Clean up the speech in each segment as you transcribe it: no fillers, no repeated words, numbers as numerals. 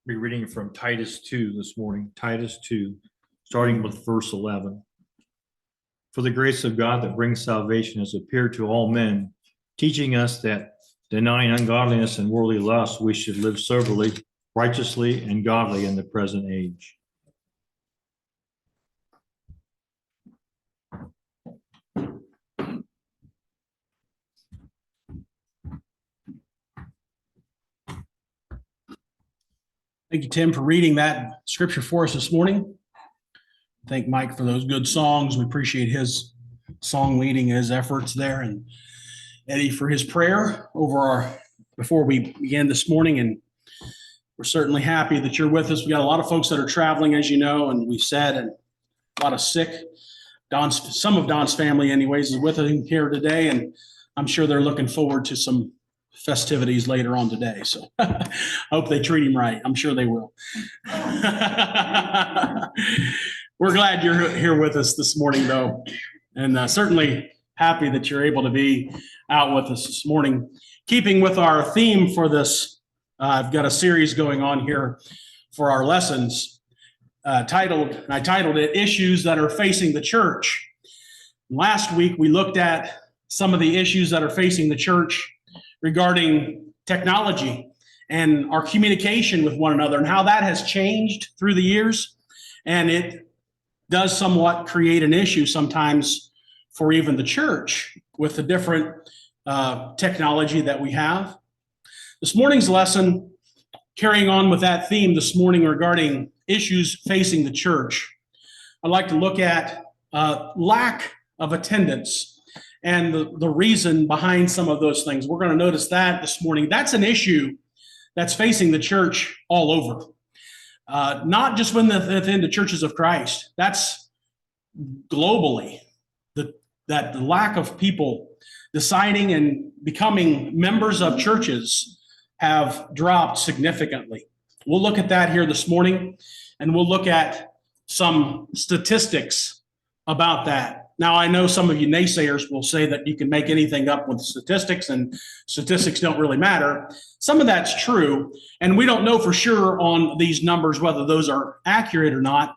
Be reading from Titus 2 this morning, Titus 2, starting with verse 11. For the grace of God that brings salvation has appeared to all men, teaching us that denying ungodliness and worldly lust, we should live soberly, righteously, and godly in the present age. Thank you, Tim, for reading that scripture for us this morning. Thank Mike for those good songs. We appreciate his song leading, his efforts there, and Eddie for his prayer before we began this morning. And we're certainly happy that you're with us. We got a lot of folks that are traveling, as you know, and we've said, and a lot of sick. Some of Don's family, anyways, is with him here today, and I'm sure they're looking forward to some festivities later on today. So I hope they treat him right. I'm sure they will. We're glad you're here with us this morning, though, and certainly happy that you're able to be out with us this morning. Keeping with our theme for this, I've got a series going on here for our lessons I titled it Issues That Are Facing the Church. Last week, we looked at some of the issues that are facing the church regarding technology and our communication with one another and how that has changed through the years. And it does somewhat create an issue sometimes for even the church with the different technology that we have. This morning's lesson, carrying on with that theme this morning regarding issues facing the church, I'd like to look at lack of attendance and the reason behind some of those things. We're going to notice that this morning. That's an issue that's facing the church all over, not just within the churches of Christ. That's globally. That the lack of people deciding and becoming members of churches have dropped significantly. We'll look at that here this morning, and we'll look at some statistics about that. Now, I know some of you naysayers will say that you can make anything up with statistics and statistics don't really matter. Some of that's true, and we don't know for sure on these numbers whether those are accurate or not.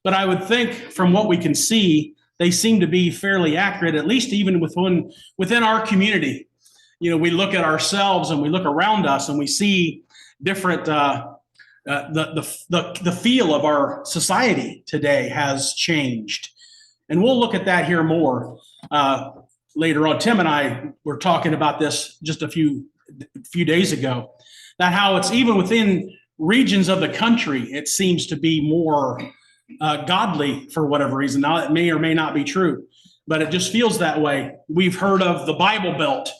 But I would think from what we can see, they seem to be fairly accurate, at least even within our community. You know, we look at ourselves and we look around us and we see different, the feel of our society today has changed. And we'll look at that here more later on. Tim and I were talking about this just a few days ago, that how it's even within regions of the country, it seems to be more godly for whatever reason. Now, it may or may not be true, but it just feels that way. We've heard of the Bible Belt,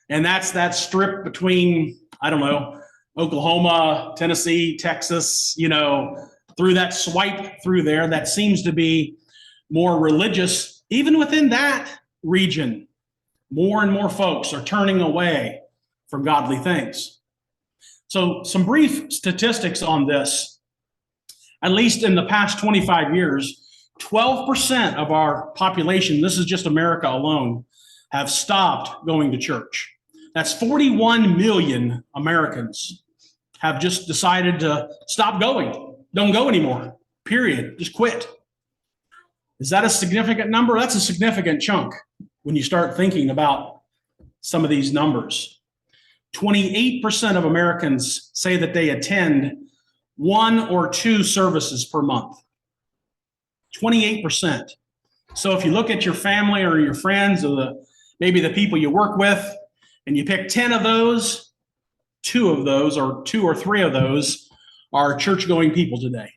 and that's that strip between, I don't know, Oklahoma, Tennessee, Texas, through that swipe through there, that seems to be more religious. Even within that region, more and more folks are turning away from godly things. So some brief statistics on this. At least in the past 25 years, 12% of our population, this is just America alone, have stopped going to church. That's 41 million Americans have just decided to stop going. Don't go anymore, period. Just quit. Is that a significant number? That's a significant chunk when you start thinking about some of these numbers. 28% of Americans say that they attend 1 or 2 services per month. 28%. So if you look at your family or your friends or maybe the people you work with, and you pick 10 of those, 2 of those or 2 or 3 of those are church-going people today.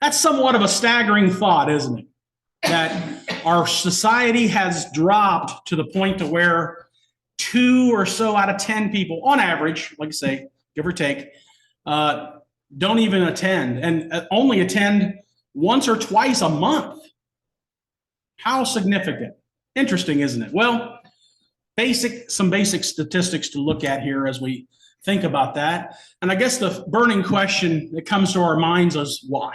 That's somewhat of a staggering thought, isn't it? That our society has dropped to the point to where 2 or so out of 10 people, on average, like I say, give or take, don't even attend, and only attend once or twice a month. How significant? Interesting, isn't it? Well, some basic statistics to look at here as we think about that. And I guess the burning question that comes to our minds is why?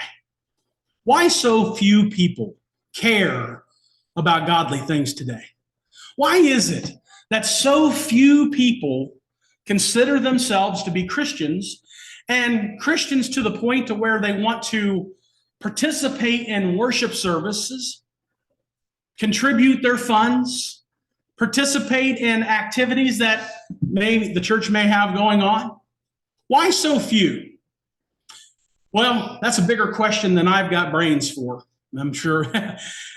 Why so few people care about godly things today? Why is it that so few people consider themselves to be Christians and Christians to the point to where they want to participate in worship services, contribute their funds, participate in activities that the church may have going on. Why so few? Well, that's a bigger question than I've got brains for, I'm sure,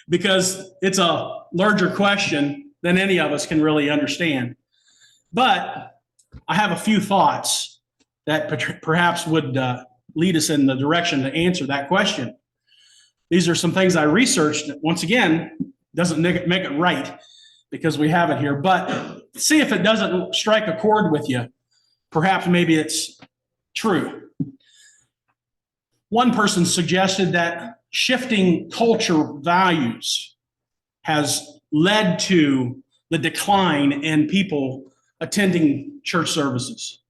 because it's a larger question than any of us can really understand. But I have a few thoughts that perhaps would lead us in the direction to answer that question. These are some things I researched. Once again, doesn't make it right because we have it here, but see if it doesn't strike a chord with you. Perhaps maybe it's true. One person suggested that shifting culture values has led to the decline in people attending church services.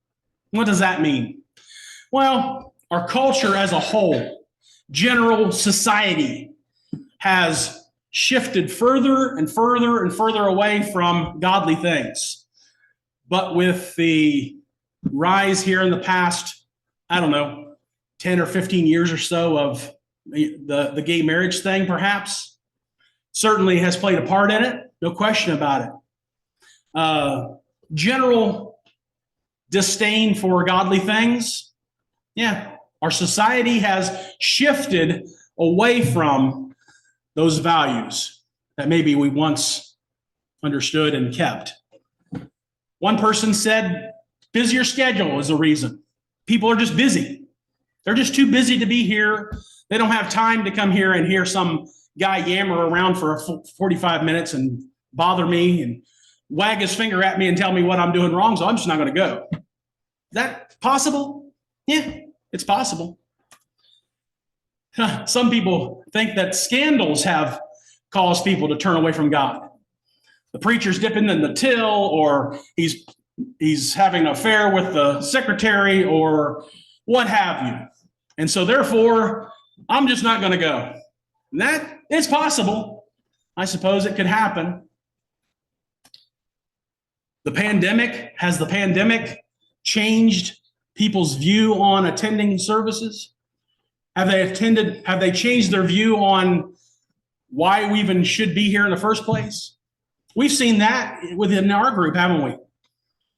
What does that mean? Well, our culture as a whole, general society, has shifted further and further and further away from godly things. But with the rise here in the past, 10 or 15 years or so of the gay marriage thing, perhaps, certainly has played a part in it. No question about it. General disdain for godly things. Yeah, our society has shifted away from those values that maybe we once understood and kept. One person said busier schedule is a reason. People are just busy. They're just too busy to be here. They don't have time to come here and hear some guy yammer around for 45 minutes and bother me and wag his finger at me and tell me what I'm doing wrong, so I'm just not going to go. Is that possible? Yeah, it's possible. Some people think that scandals have caused people to turn away from God. The preacher's dipping in the till, or he's having an affair with the secretary, or what have you. And so therefore, I'm just not going to go. And that is possible. I suppose it could happen. Has the pandemic changed people's view on attending services? Have they changed their view on why we even should be here in the first place? We've seen that within our group, haven't we?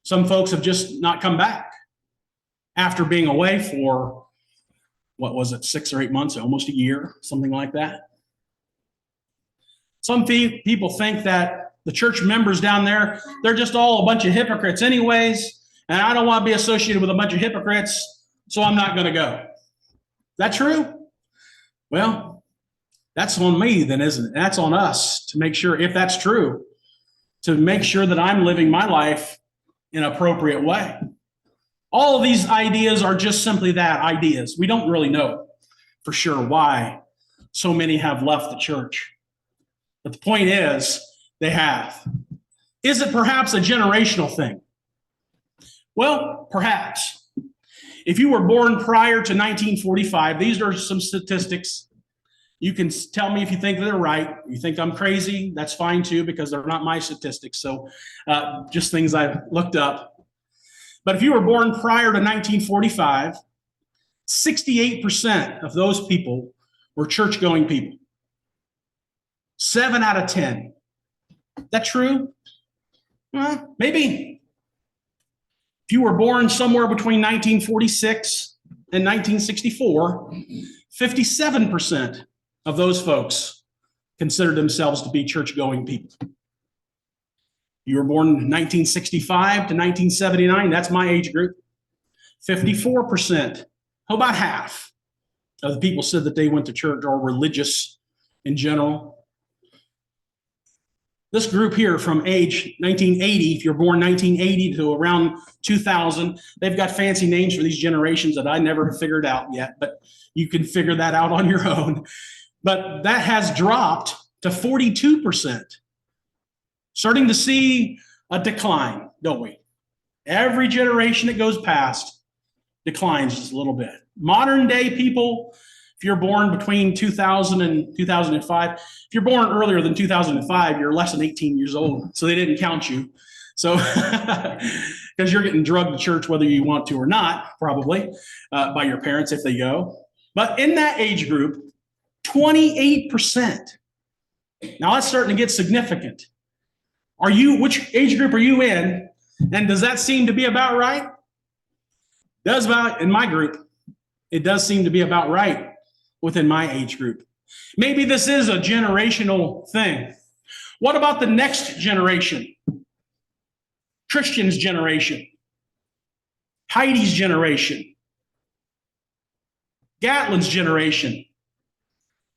Some folks have just not come back after being away for, 6 or 8 months, almost a year, something like that. Some people think that the church members down there, they're just all a bunch of hypocrites anyways, and I don't want to be associated with a bunch of hypocrites, so I'm not going to go. Is that true? Well, that's on me then, isn't it? That's on us to make sure, if that's true, to make sure that I'm living my life in an appropriate way. All of these ideas are just simply that, ideas. We don't really know for sure why so many have left the church. But the point is, they have. Is it perhaps a generational thing? Well, perhaps. If you were born prior to 1945, these are some statistics. You can tell me if you think they're right. You think I'm crazy, that's fine too, because they're not my statistics. So just things I've looked up. But if you were born prior to 1945, 68% of those people were church-going people. 7 out of 10. That true? Maybe. If you were born somewhere between 1946 and 1964, 57% of those folks considered themselves to be church-going people. You were born 1965 to 1979, that's my age group. 54%, how about half of the people said that they went to church or religious in general. This group here from age 1980, if you're born 1980 to around 2000, they've got fancy names for these generations that I never figured out yet, but you can figure that out on your own. But that has dropped to 42%. Starting to see a decline, don't we? Every generation that goes past declines just a little bit. Modern day people, if you're born between 2000 and 2005, if you're born earlier than 2005, you're less than 18 years old, so they didn't count you. So, because you're getting drugged to church whether you want to or not, probably, by your parents if they go. But in that age group, 28%. Now that's starting to get significant. Which age group are you in? And does that seem to be about right? In my group, it does seem to be about right within my age group. Maybe this is a generational thing. What about the next generation? Christian's generation, Heidi's generation, Gatlin's generation.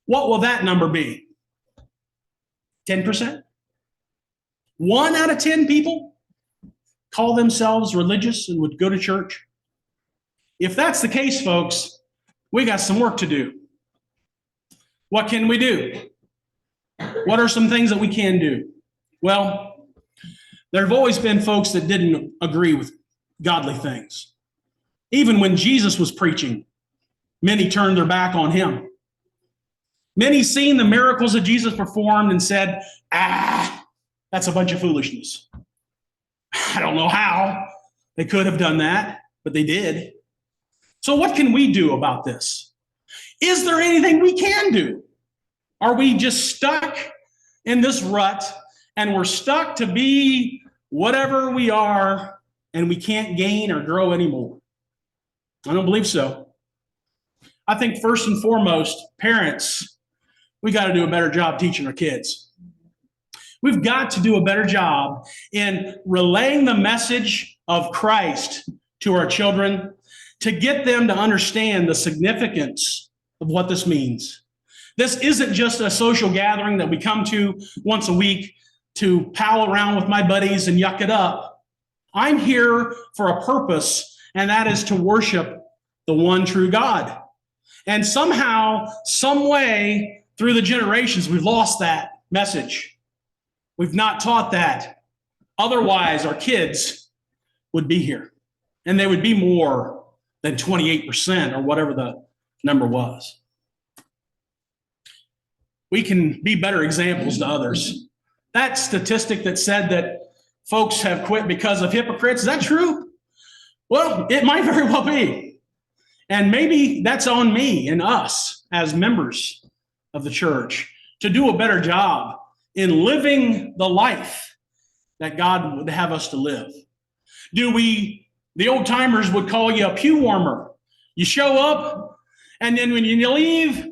What will that number be? 10%? 1 out of 10 people call themselves religious and would go to church? If that's the case, folks, we got some work to do. What can we do? What are some things that we can do? Well, there have always been folks that didn't agree with godly things. Even when Jesus was preaching, many turned their back on him. Many seen the miracles that Jesus performed and said, that's a bunch of foolishness. I don't know how they could have done that, but they did. So what can we do about this? Is there anything we can do? Are we just stuck in this rut and we're stuck to be whatever we are and we can't gain or grow anymore? I don't believe so. I think first and foremost, parents, we got to do a better job teaching our kids. We've got to do a better job in relaying the message of Christ to our children to get them to understand the significance of what this means. This isn't just a social gathering that we come to once a week to pal around with my buddies and yuck it up. I'm here for a purpose, and that is to worship the one true God. And somehow, some way, through the generations, we've lost that message. We've not taught that. Otherwise, our kids would be here, and they would be more than 28% or whatever the number was. We can be better examples to others. That statistic that said that folks have quit because of hypocrites, is that true? Well, it might very well be. And maybe that's on me and us as members of the church to do a better job in living the life that God would have us to live. The old timers would call you a pew warmer. You show up, and then when you leave,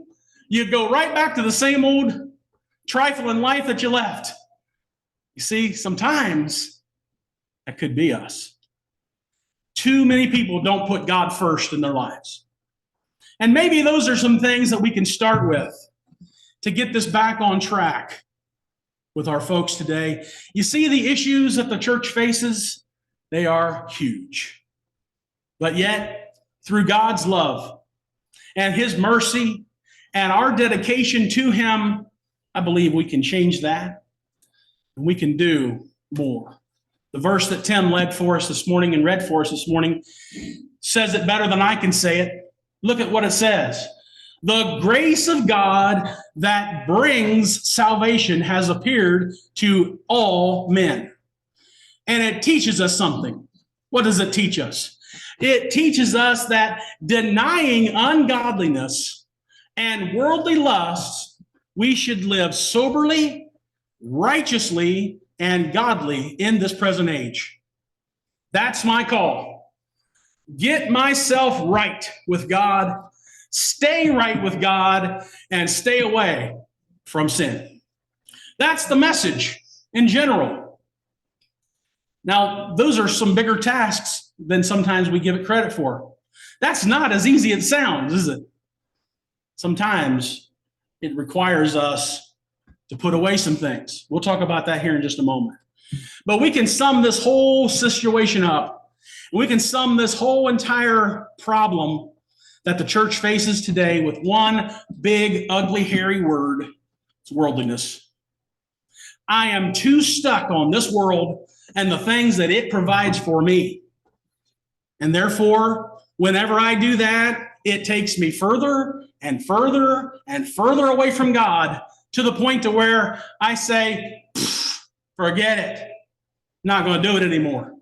you go right back to the same old trifling life that you left. You see, sometimes that could be us. Too many people don't put God first in their lives. And maybe those are some things that we can start with to get this back on track with our folks today. You see the issues that the church faces, they are huge. But yet, through God's love and his mercy and our dedication to him, I believe we can change that and we can do more. The verse that Tim led for us this morning and read for us this morning says it better than I can say it. Look at what it says. The grace of God that brings salvation has appeared to all men. And it teaches us something. What does it teach us? It teaches us that denying ungodliness and worldly lusts, we should live soberly, righteously, and godly in this present age. That's my call. Get myself right with God, stay right with God, and stay away from sin. That's the message in general. Now, those are some bigger tasks than sometimes we give it credit for. That's not as easy as it sounds, is it? Sometimes it requires us to put away some things. We'll talk about that here in just a moment. But we can sum this whole situation up. We can sum this whole entire problem that the church faces today with one big, ugly, hairy word. It's worldliness. I am too stuck on this world and the things that it provides for me. And therefore, whenever I do that, it takes me further and further and further away from God to the point to where I say, forget it. not going to do it anymore.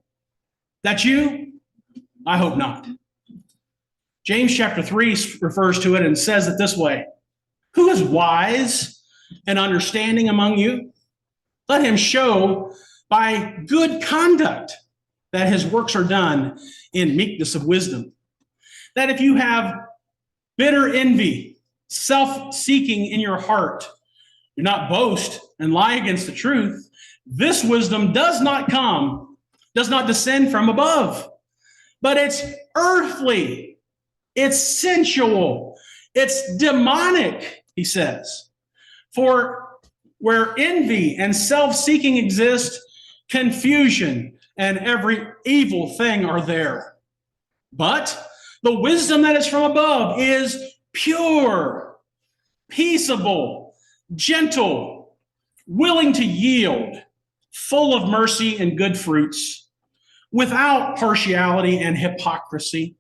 That you? I hope not. James chapter 3 refers to it and says it this way. Who is wise and understanding among you? Let him show by good conduct that his works are done in meekness of wisdom. That if you have bitter envy, self-seeking in your heart, do not boast and lie against the truth. This wisdom does not descend from above, but it's earthly, it's sensual, it's demonic, he says. For where envy and self-seeking exist, confusion and every evil thing are there. But the wisdom that is from above is pure, peaceable, gentle, willing to yield, full of mercy and good fruits, without partiality and hypocrisy.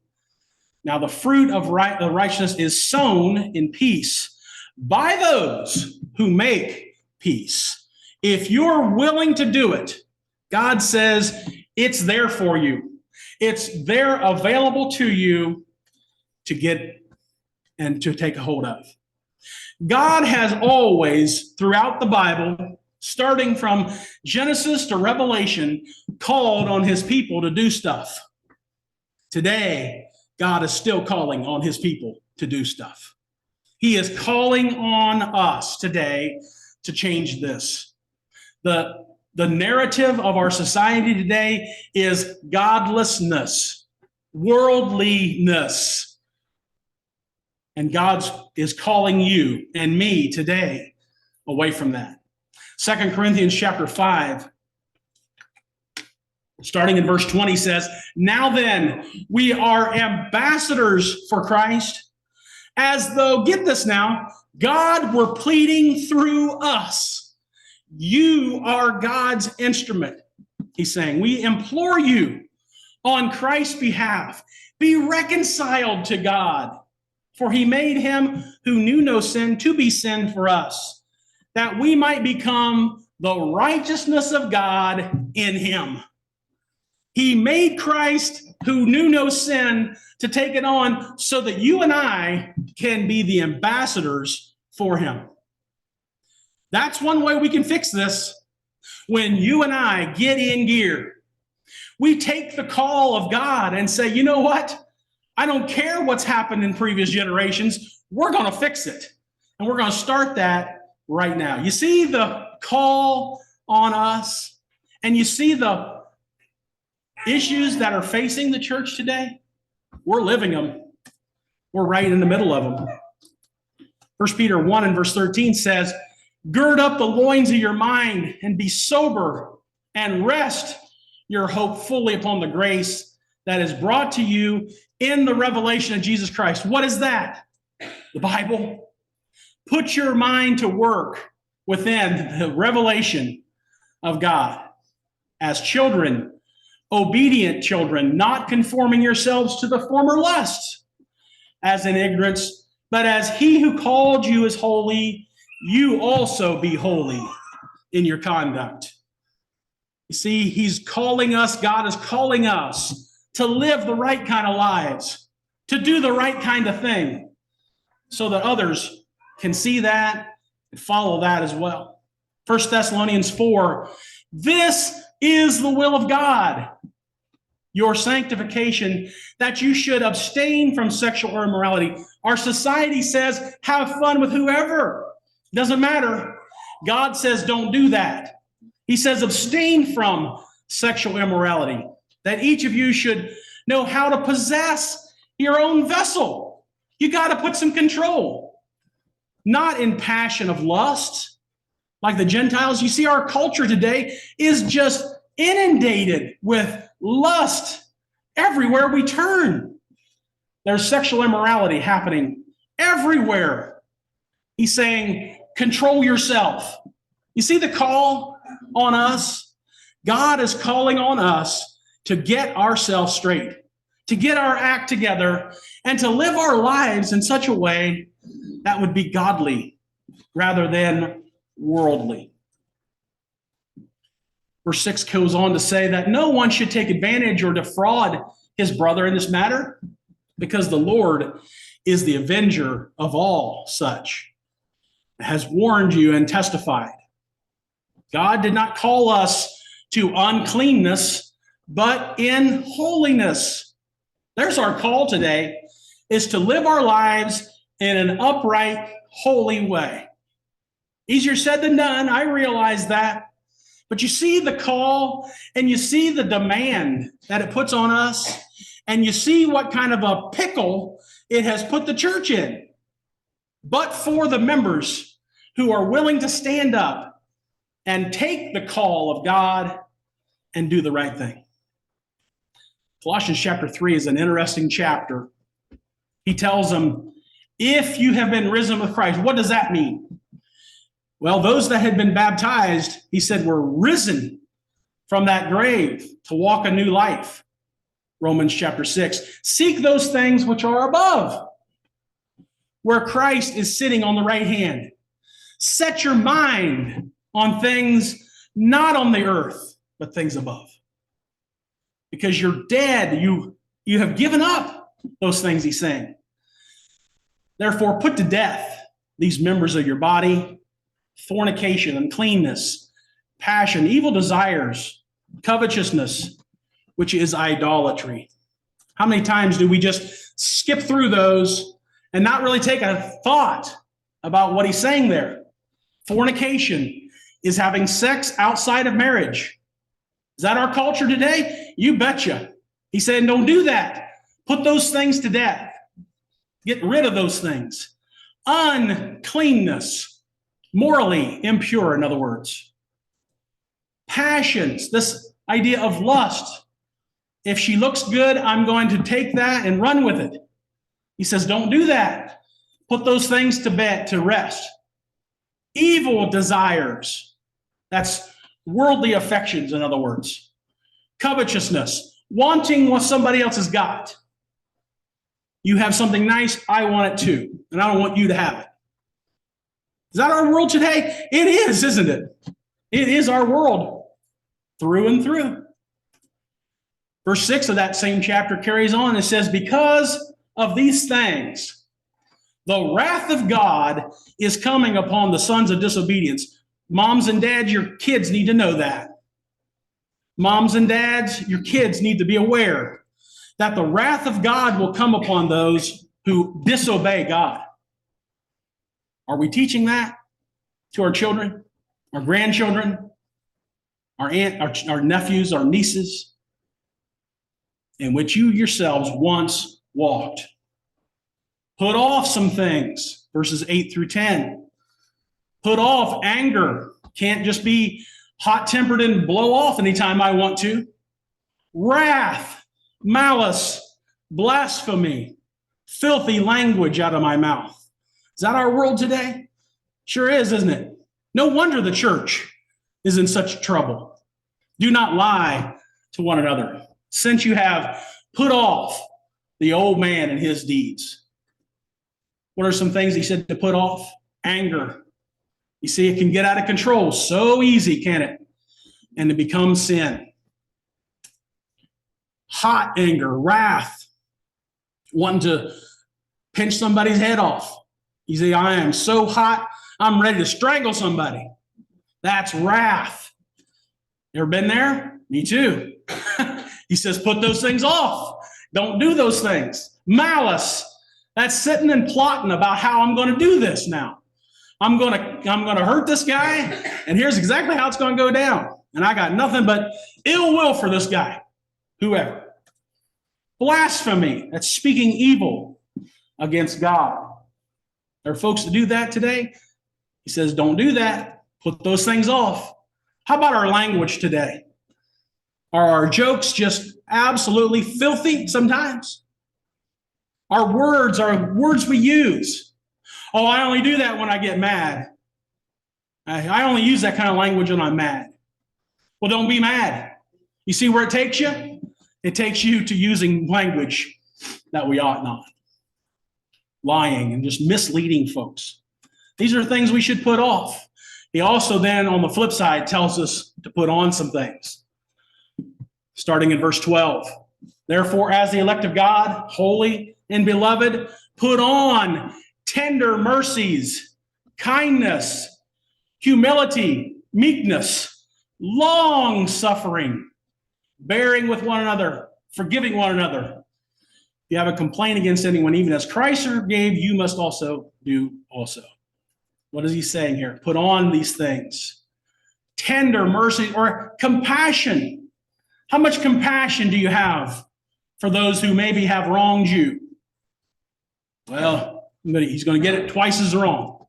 Now the fruit of the righteousness is sown in peace by those who make peace. If you're willing to do it, God says it's there for you. It's there available to you to get and to take a hold of. God has always, throughout the Bible, starting from Genesis to Revelation, called on his people to do stuff. Today, God is still calling on his people to do stuff. He is calling on us today to change this. The narrative of our society today is godlessness, worldliness. And God is calling you and me today away from that. 2 Corinthians chapter 5, starting in verse 20 says, now then, we are ambassadors for Christ, as though, get this now, God were pleading through us. You are God's instrument. He's saying, we implore you on Christ's behalf, be reconciled to God. For he made him who knew no sin to be sin for us, that we might become the righteousness of God in him. He made Christ who knew no sin to take it on so that you and I can be the ambassadors for him. That's one way we can fix this. When you and I get in gear, we take the call of God and say, you know what? I don't care what's happened in previous generations. We're going to fix it. And we're going to start that right now. You see the call on us, and you see the issues that are facing the church today. We're living them. We're right in the middle of them. 1 Peter 1 and verse 13 says, gird up the loins of your mind and be sober and rest your hope fully upon the grace that is brought to you in the revelation of Jesus Christ. What is that? The Bible. Put your mind to work within the revelation of God. As children, obedient children, not conforming yourselves to the former lusts, as in ignorance, but as he who called you is holy, you also be holy in your conduct. You see, he's calling us, God is calling us to live the right kind of lives, to do the right kind of thing, so that others can see that and follow that as well. 1 Thessalonians 4, this is the will of God, your sanctification, that you should abstain from sexual immorality. Our society says, have fun with whoever. Doesn't matter. God says, don't do that. He says, abstain from sexual immorality, that each of you should know how to possess your own vessel. You got to put some control, not in passion of lust like the Gentiles. You see, our culture today is just inundated with lust everywhere we turn. There's sexual immorality happening everywhere. He's saying, control yourself. You see the call on us? God is calling on us to get ourselves straight, to get our act together, and to live our lives in such a way that would be godly rather than worldly. Verse 6 goes on to say that no one should take advantage or defraud his brother in this matter, because the Lord is the avenger of all such, has warned you and testified. God did not call us to uncleanness, but in holiness. There's our call today, is to live our lives in an upright, holy way. Easier said than done, I realize that. But you see the call and you see the demand that it puts on us, and you see what kind of a pickle it has put the church in. But for the members who are willing to stand up and take the call of God and do the right thing. Colossians chapter 3 is an interesting chapter. He tells them, if you have been risen with Christ, what does that mean? Well, those that had been baptized, he said, were risen from that grave to walk a new life. Romans chapter 6. Seek those things which are above, where Christ is sitting on the right hand. Set your mind on things not on the earth, but things above. Because you're dead. You have given up those things, he's saying. Therefore, put to death these members of your body: fornication, uncleanness, passion, evil desires, covetousness, which is idolatry. How many times do we just skip through those and not really take a thought about what he's saying there? Fornication is having sex outside of marriage. Is that our culture today? You betcha. He said, don't do that. Put those things to death. Get rid of those things. Uncleanness, morally impure, in other words. Passions, this idea of lust. If she looks good, I'm going to take that and run with it. He says, don't do that. Put those things to bed, to rest. Evil desires. That's worldly affections, in other words. Covetousness, wanting what somebody else has got. You have something nice, I want it too, and I don't want you to have it. Is that our world today? It is, isn't it? It is our world through and through. Verse 6 of that same chapter carries on. It says, because of these things, the wrath of God is coming upon the sons of disobedience. Moms and dads, your kids need to know that. Moms and dads, your kids need to be aware that the wrath of God will come upon those who disobey God. Are we teaching that to our children, our grandchildren, our nephews, our nieces, in which you yourselves once walked? Put off some things, verses 8 through 10. Put off anger. Can't just be hot-tempered and blow off anytime I want to. Wrath, malice, blasphemy, filthy language out of my mouth. Is that our world today? Sure is, isn't it? No wonder the church is in such trouble. Do not lie to one another, since you have put off the old man and his deeds. What are some things he said to put off? Anger. You see, it can get out of control so easy, can it? And it becomes sin. Hot anger, wrath, wanting to pinch somebody's head off. You say, I am so hot, I'm ready to strangle somebody. That's wrath. Ever been there? Me too. He says, put those things off. Don't do those things. Malice. That's sitting and plotting about how I'm going to do this now. I'm going to hurt this guy, and here's exactly how it's going to go down. And I got nothing but ill will for this guy, whoever. Blasphemy. That's speaking evil against God. There are folks that do that today. He says, don't do that. Put those things off. How about our language today? Are our jokes just absolutely filthy sometimes? Our words we use. Oh, I only do that when I get mad. I only use that kind of language when I'm mad. Well, don't be mad. You see where it takes you? It takes you to using language that we ought not. Lying and just misleading folks. These are things we should put off. He also then, on the flip side, tells us to put on some things. Starting in verse 12. Therefore, as the elect of God, holy and beloved, put on tender mercies, kindness, humility, meekness, long suffering, bearing with one another, forgiving one another. If you have a complaint against anyone, even as Christ forgave, you must also do also. What is he saying here? Put on these things. Tender mercy or compassion. How much compassion do you have for those who maybe have wronged you? Well, he's going to get it twice as wrong.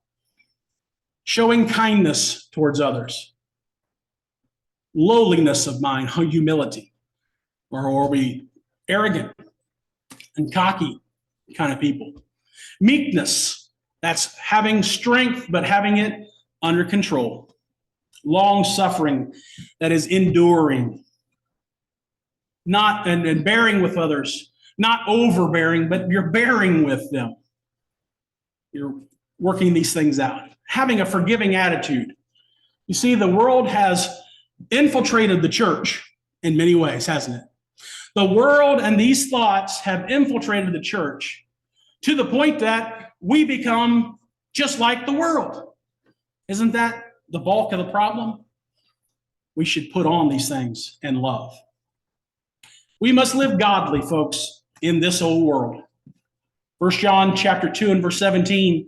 Showing kindness towards others. Lowliness of mind, humility. Or are we arrogant and cocky kind of people? Meekness. That's having strength, but having it under control. Long suffering, that is enduring. Not and bearing with others, not overbearing, but you're bearing with them. You're working these things out. Having a forgiving attitude. You see, the world has infiltrated the church in many ways, hasn't it? The world and these thoughts have infiltrated the church to the point that we become just like the world. Isn't that the bulk of the problem? We should put on these things and love. We must live godly, folks, in this old world. 1 John chapter 2 and verse 17,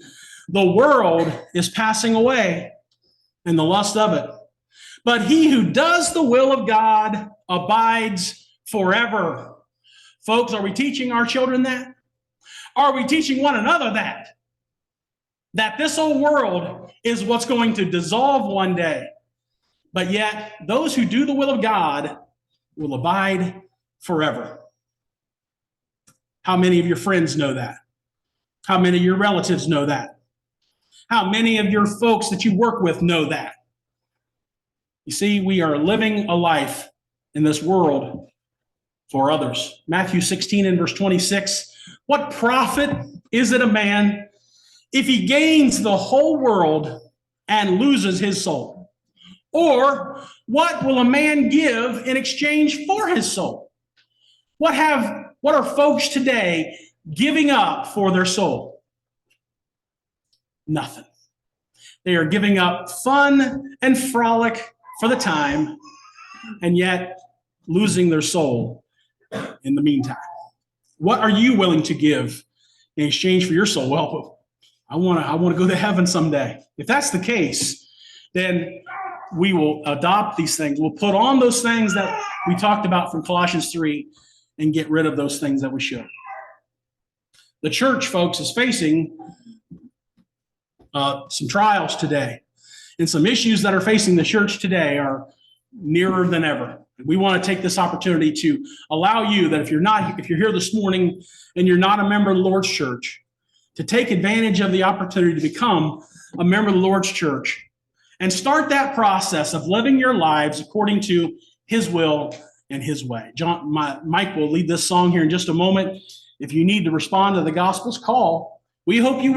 the world is passing away and the lust of it. But he who does the will of God abides forever. Folks, are we teaching our children that? Are we teaching one another that? That this old world is what's going to dissolve one day. But yet, those who do the will of God will abide forever. How many of your friends know that? How many of your relatives know that? How many of your folks that you work with know that? You see, we are living a life in this world for others. Matthew 16 and verse 26, what profit is it a man if he gains the whole world and loses his soul? Or what will a man give in exchange for his soul? What are folks today giving up for their soul? Nothing. They are giving up fun and frolic for the time, and yet losing their soul in the meantime. What are you willing to give in exchange for your soul? Well, I want to go to heaven someday. If that's the case, then we will adopt these things. We'll put on those things that we talked about from Colossians 3 and get rid of those things that we should. The church, folks, is facing some trials today. And some issues that are facing the church today are nearer than ever. We want to take this opportunity to allow you that if you're here this morning and you're not a member of the Lord's church, to take advantage of the opportunity to become a member of the Lord's church and start that process of living your lives according to his will and his way. Mike will lead this song here in just a moment. If you need to respond to the gospel's call, we hope you will.